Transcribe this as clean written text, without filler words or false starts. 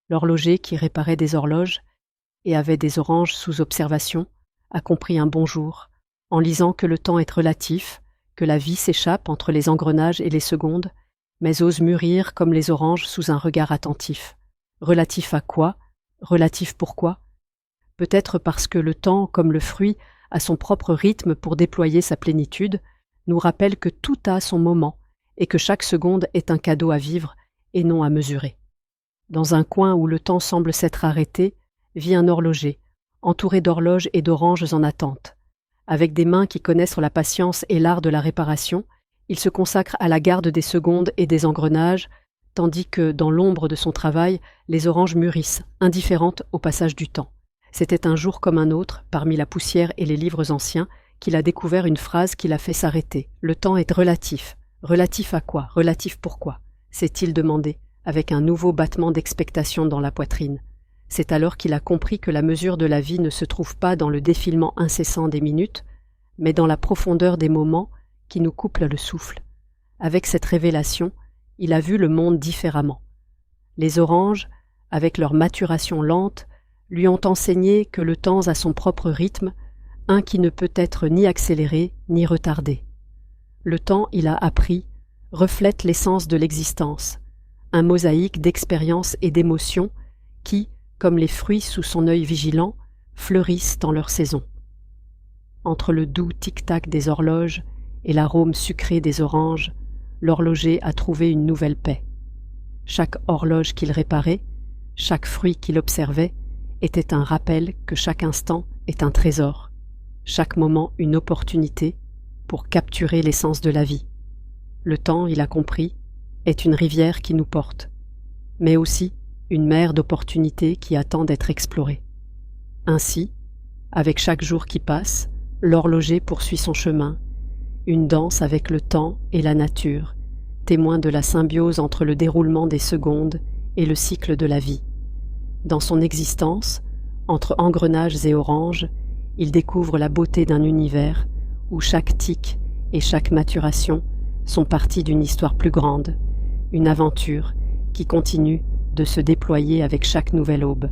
L'horloger qui réparait des horloges et avait des oranges sous observation a compris un bonjour en lisant que le temps est relatif, que la vie s'échappe entre les engrenages et les secondes, mais ose mûrir comme les oranges sous un regard attentif. Relatif à quoi? Relatif pourquoi? Peut-être parce que le temps, comme le fruit, a son propre rythme pour déployer sa plénitude, nous rappelle que tout a son moment et que chaque seconde est un cadeau à vivre et non à mesurer. Dans un coin où le temps semble s'être arrêté, vit un horloger, entouré d'horloges et d'oranges en attente. Avec des mains qui connaissent la patience et l'art de la réparation, il se consacre à la garde des secondes et des engrenages, tandis que, dans l'ombre de son travail, les oranges mûrissent, indifférentes au passage du temps. C'était un jour comme un autre, parmi la poussière et les livres anciens, qu'il a découvert une phrase qui l'a fait s'arrêter. « Le temps est relatif. Relatif à quoi? Relatif pourquoi ?» s'est-il demandé, avec un nouveau battement d'expectation dans la poitrine. C'est alors qu'il a compris que la mesure de la vie ne se trouve pas dans le défilement incessant des minutes, mais dans la profondeur des moments qui nous couplent le souffle. Avec cette révélation, il a vu le monde différemment. Les oranges, avec leur maturation lente, lui ont enseigné que le temps a son propre rythme, un qui ne peut être ni accéléré ni retardé. Le temps, il a appris, reflète l'essence de l'existence, un mosaïque d'expériences et d'émotions qui, comme les fruits sous son œil vigilant, fleurissent en leur saison. Entre le doux tic-tac des horloges et l'arôme sucré des oranges, l'horloger a trouvé une nouvelle paix. Chaque horloge qu'il réparait, chaque fruit qu'il observait, était un rappel que chaque instant est un trésor, chaque moment une opportunité pour capturer l'essence de la vie. Le temps, il a compris, est une rivière qui nous porte, mais aussi une mer d'opportunités qui attend d'être explorée. Ainsi, avec chaque jour qui passe, l'horloger poursuit son chemin, une danse avec le temps et la nature, témoin de la symbiose entre le déroulement des secondes et le cycle de la vie. Dans son existence, entre engrenages et oranges, il découvre la beauté d'un univers où chaque tic et chaque maturation sont parties d'une histoire plus grande, une aventure qui continue de se déployer avec chaque nouvelle aube.